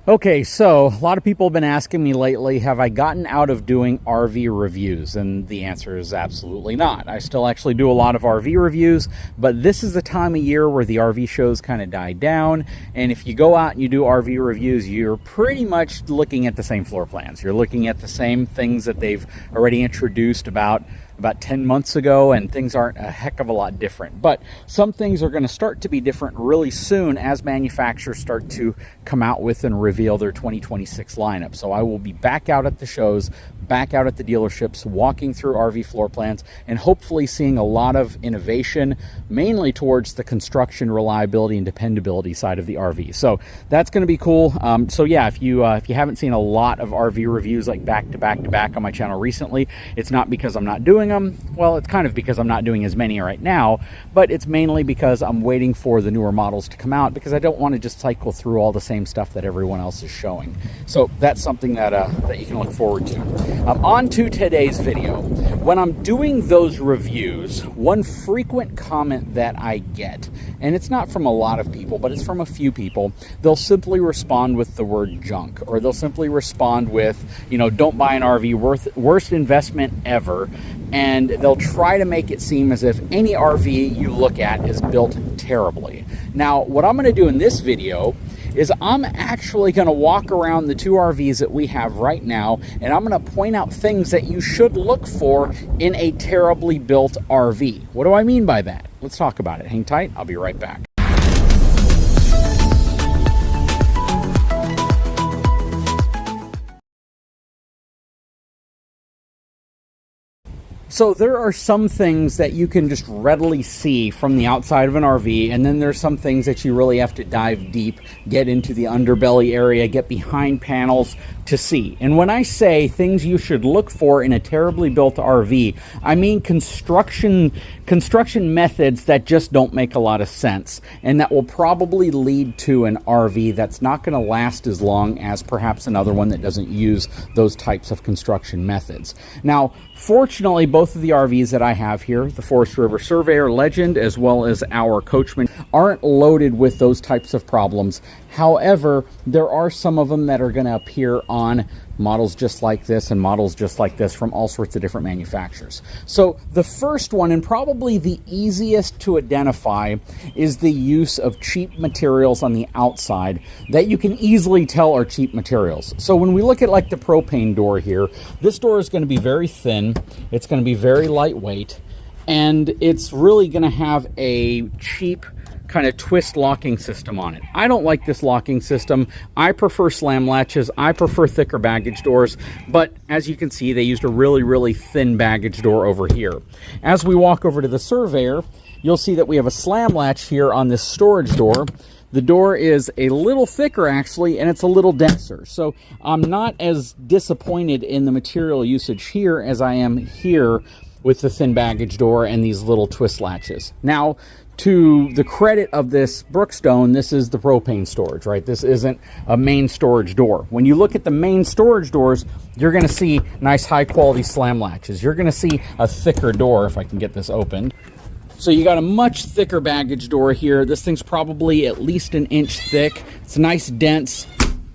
Okay, so a lot of people have been asking me lately, have I gotten out of doing RV reviews? And the answer is absolutely not. I still actually do a lot of RV reviews, but this is the time of year where the RV shows kind of die down. And if you go out and you do RV reviews, you're pretty much looking at the same floor plans. You're looking at the same things that they've already introduced about 10 months ago, and things aren't a heck of a lot different. But some things are going to start to be different really soon as manufacturers start to come out with and reveal their 2026 lineup. So I will be back out at the shows, back out at the dealerships, walking through RV floor plans, and hopefully seeing a lot of innovation, mainly towards the construction, reliability, and dependability side of the RV. So that's going to be cool. So yeah, if you haven't seen a lot of RV reviews like back to back on my channel recently, it's not because I'm not doing them. Well, it's kind of because I'm not doing as many right now, but it's mainly because I'm waiting for the newer models to come out, because I don't want to just cycle through all the same stuff that everyone else is showing. So that's something that you can look forward to. On to today's video. When I'm doing those reviews, one frequent comment that I get, and it's not from a lot of people, but it's from a few people, they'll simply respond with the word junk, or they'll simply respond with, don't buy an RV, worst investment ever. And they'll try to make it seem as if any RV you look at is built terribly. Now, what I'm going to do in this video is I'm actually going to walk around the two RVs that we have right now, and I'm going to point out things that you should look for in a terribly built RV. What do I mean by that? Let's talk about it. Hang tight. I'll be right back. So there are some things that you can just readily see from the outside of an RV, and then there's some things that you really have to dive deep, get into the underbelly area, get behind panels to see. And when I say things you should look for in a terribly built RV, I mean construction methods that just don't make a lot of sense, and that will probably lead to an RV that's not going to last as long as perhaps another one that doesn't use those types of construction methods. Now, fortunately, both of the RVs that I have here, the Forest River Surveyor Legend as well as our Coachman, aren't loaded with those types of problems. However, there are some of them that are going to appear on models just like this and models just like this from all sorts of different manufacturers. So the first one, and probably the easiest to identify, is the use of cheap materials on the outside that you can easily tell are cheap materials. So when we look at like the propane door here, this door is going to be very thin, it's going to be very lightweight, and it's really going to have a cheap kind of twist locking system on it. I don't like this locking system. I prefer slam latches. I prefer thicker baggage doors, but as you can see, they used a really thin baggage door over here. As we walk over to the Surveyor, you'll see that we have a slam latch here on this storage door. The door is a little thicker actually, and it's a little denser. So I'm not as disappointed in the material usage here as I am here with the thin baggage door and these little twist latches. Now, to the credit of this Brookstone, this is the propane storage, right? This isn't a main storage door. When you look at the main storage doors, you're going to see nice high quality slam latches. You're going to see a thicker door, if I can get this open. So you got a much thicker baggage door here. This thing's probably at least an inch thick. It's nice, dense,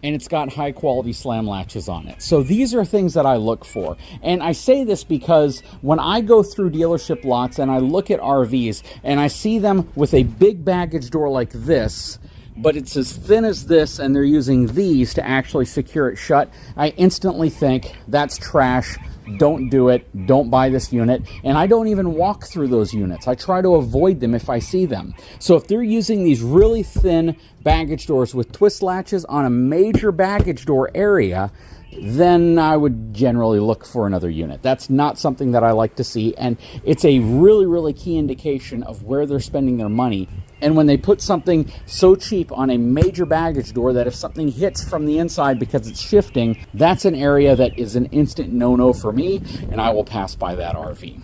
and it's got high quality slam latches on it. So these are things that I look for. And I say this because when I go through dealership lots and I look at RVs and I see them with a big baggage door like this, but it's as thin as this and they're using these to actually secure it shut, I instantly think that's trash. Don't do it. Don't buy this unit. And I don't even walk through those units. I try to avoid them if I see them. So if they're using these really thin baggage doors with twist latches on a major baggage door area, then I would generally look for another unit. That's not something that I like to see, and it's a really key indication of where they're spending their money. And when they put something so cheap on a major baggage door that if something hits from the inside because it's shifting, that's an area that is an instant no-no for me, and I will pass by that RV.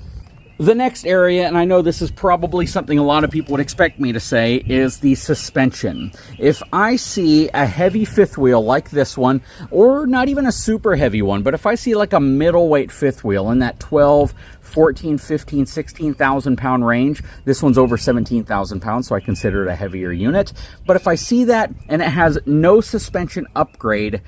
The next area, and I know this is probably something a lot of people would expect me to say, is the suspension. If I see a heavy fifth wheel like this one, or not even a super heavy one, but if I see like a middleweight fifth wheel in that 12, 14, 15, 16,000 pound range, this one's over 17,000 pounds, so I consider it a heavier unit. But if I see that and it has no suspension upgrade,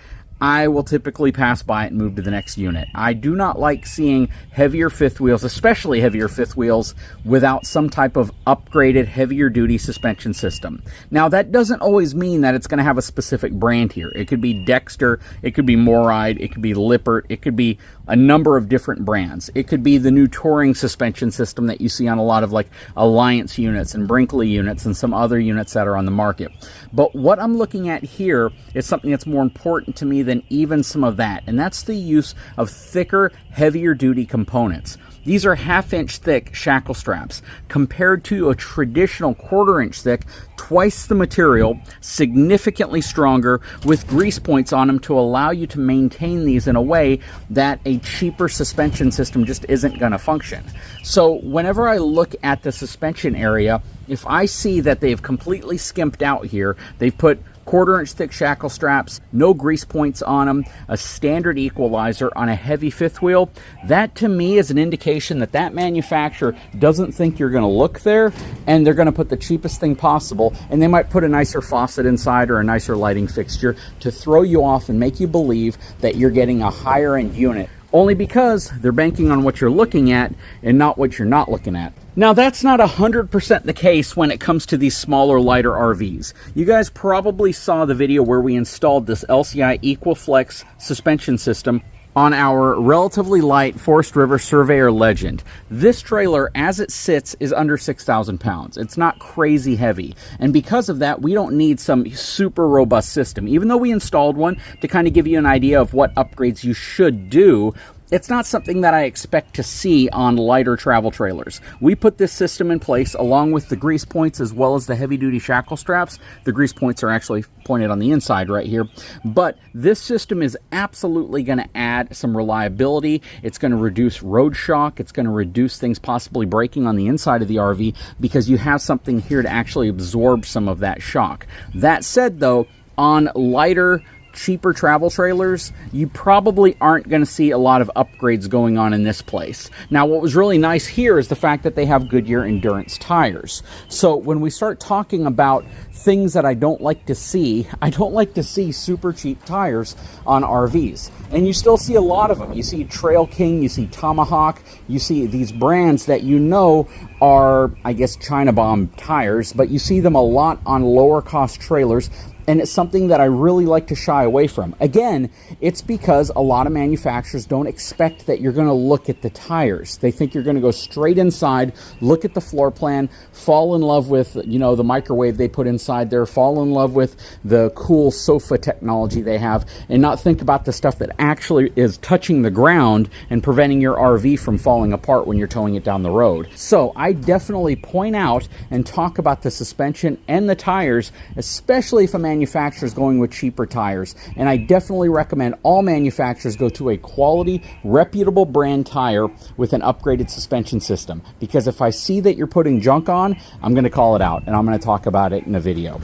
I will typically pass by it and move to the next unit. I do not like seeing heavier fifth wheels, especially heavier fifth wheels, without some type of upgraded, heavier duty suspension system. Now, that doesn't always mean that it's going to have a specific brand here. It could be Dexter, it could be Moride, it could be Lippert, it could be a number of different brands. It could be the new touring suspension system that you see on a lot of like Alliance units and Brinkley units and some other units that are on the market. But what I'm looking at here is something that's more important to me than even some of that, and that's the use of thicker, heavier duty components. These are 1/2 inch thick shackle straps compared to a traditional 1/4 inch thick, twice the material, significantly stronger, with grease points on them to allow you to maintain these in a way that a cheaper suspension system just isn't going to function. So whenever I look at the suspension area, if I see that they've completely skimped out here, they've put 1/4 inch thick shackle straps, no grease points on them, a standard equalizer on a heavy fifth wheel, that to me is an indication that that manufacturer doesn't think you're going to look there, and they're going to put the cheapest thing possible, and they might put a nicer faucet inside or a nicer lighting fixture to throw you off and make you believe that you're getting a higher end unit, only because they're banking on what you're looking at and not what you're not looking at. Now, that's not 100% the case when it comes to these smaller, lighter RVs. You guys probably saw the video where we installed this LCI EquaFlex suspension system on our relatively light Forest River Surveyor Legend. This trailer, as it sits, is under 6,000 pounds. It's not crazy heavy. And because of that, we don't need some super robust system. Even though we installed one to kind of give you an idea of what upgrades you should do, it's not something that I expect to see on lighter travel trailers. We put this system in place along with the grease points as well as the heavy-duty shackle straps. The grease points are actually pointed on the inside right here. But this system is absolutely going to add some reliability. It's going to reduce road shock. It's going to reduce things possibly breaking on the inside of the RV because you have something here to actually absorb some of that shock. That said, though, on lighter, cheaper travel trailers, you probably aren't going to see a lot of upgrades going on in this place. Now, what was really nice here is the fact that they have Goodyear Endurance tires. So when we start talking about things that I don't like to see, I don't like to see super cheap tires on RVs. And you still see a lot of them. You see Trail King, you see Tomahawk, you see these brands that you know are, I guess, China Bomb tires, but you see them a lot on lower cost trailers. And it's something that I really like to shy away from. Again, it's because a lot of manufacturers don't expect that you're going to look at the tires. They think you're going to go straight inside, look at the floor plan, fall in love with, you know, the microwave they put inside there, fall in love with the cool sofa technology they have, and not think about the stuff that actually is touching the ground and preventing your RV from falling apart when you're towing it down the road. So I definitely point out and talk about the suspension and the tires, especially if a manufacturer is going with cheaper tires. And I definitely recommend all manufacturers go to a quality, reputable brand tire with an upgraded suspension system. Because if I see that you're putting junk on, I'm going to call it out, and I'm going to talk about it in a video.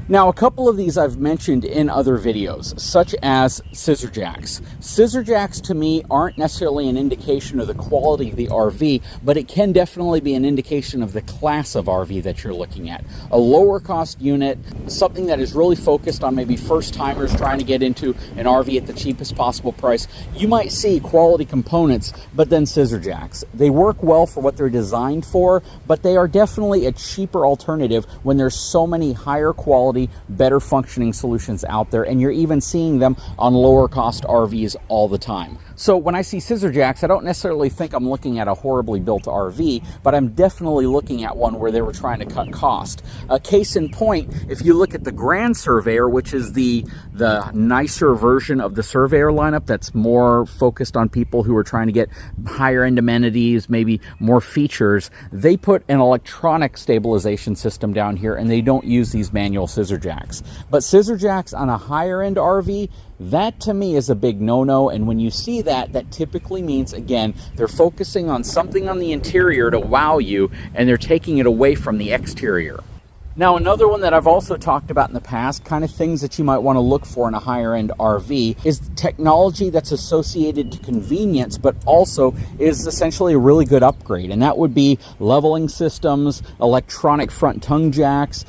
Now, a couple of these I've mentioned in other videos, such as scissor jacks. Scissor jacks to me aren't necessarily an indication of the quality of the RV, but it can definitely be an indication of the class of RV that you're looking at. A lower cost unit, something that is really focused on maybe first timers trying to get into an RV at the cheapest possible price. You might see quality components, but then scissor jacks. They work well for what they're designed for, but they are definitely a cheaper alternative when there's so many higher quality, better functioning solutions out there, and you're even seeing them on lower cost RVs all the time. So when I see scissor jacks, I don't necessarily think I'm looking at a horribly built RV, but I'm definitely looking at one where they were trying to cut cost. A case in point, if you look at the Grand Surveyor, which is the nicer version of the Surveyor lineup that's more focused on people who are trying to get higher end amenities, maybe more features, they put an electronic stabilization system down here, and they don't use these manual scissor scissor jacks. But scissor jacks on a higher end RV, that to me is a big no-no, and when you see that, that typically means, again, they're focusing on something on the interior to wow you, and they're taking it away from the exterior. Now, another one that I've also talked about in the past, kind of things that you might want to look for in a higher end RV, is technology that's associated to convenience, but also is essentially a really good upgrade. And that would be leveling systems, electronic front tongue jacks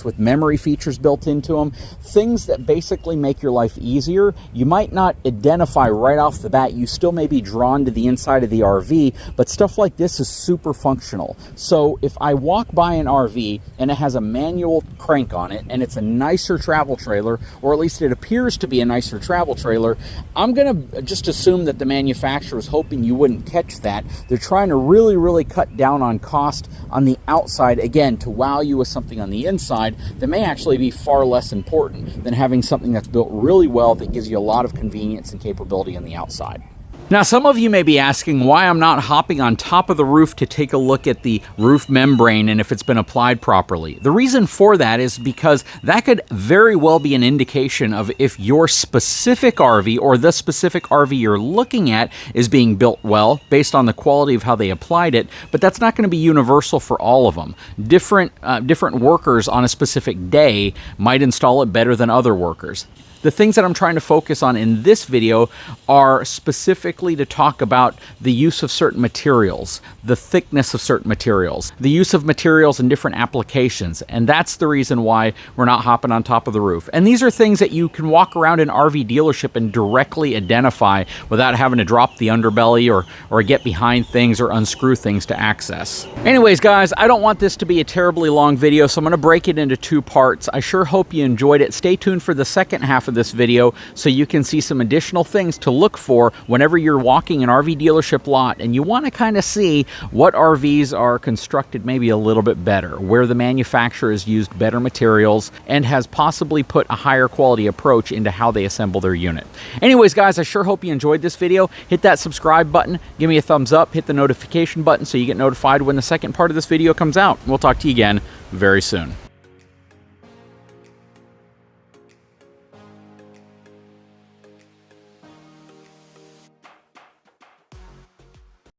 with memory features built into them, things that basically make your life easier. You might not identify right off the bat, you still may be drawn to the inside of the RV, but stuff like this is super functional. So if I walk by an RV and it has a manual crank on it and it's a nicer travel trailer, or at least it appears to be a nicer travel trailer, I'm gonna just assume that the manufacturer is hoping you wouldn't catch that. They're trying to really cut down on cost on the outside, again, to wow you with something on the inside that may actually be far less important than having something that's built really well that gives you a lot of convenience and capability on the outside. Now, some of you may be asking why I'm not hopping on top of the roof to take a look at the roof membrane and if it's been applied properly. The reason for that is because that could very well be an indication of if your specific RV or the specific RV you're looking at is being built well based on the quality of how they applied it, but that's not going to be universal for all of them. Different workers on a specific day might install it better than other workers. The things that I'm trying to focus on in this video are specifically to talk about the use of certain materials, the thickness of certain materials, the use of materials in different applications, and that's the reason why we're not hopping on top of the roof. And these are things that you can walk around an RV dealership and directly identify without having to drop the underbelly or get behind things or unscrew things to access. Anyways, guys, I don't want this to be a terribly long video, so I'm going to break it into two parts. I sure hope you enjoyed it. Stay tuned for the second half of this video so you can see some additional things to look for whenever you're walking an RV dealership lot and you want to kind of see what RVs are constructed maybe a little bit better, where the manufacturer has used better materials and has possibly put a higher quality approach into how they assemble their unit. Anyways, guys, I sure hope you enjoyed this video. Hit that subscribe button, give me a thumbs up, hit the notification button so you get notified when the second part of this video comes out. We'll talk to you again very soon.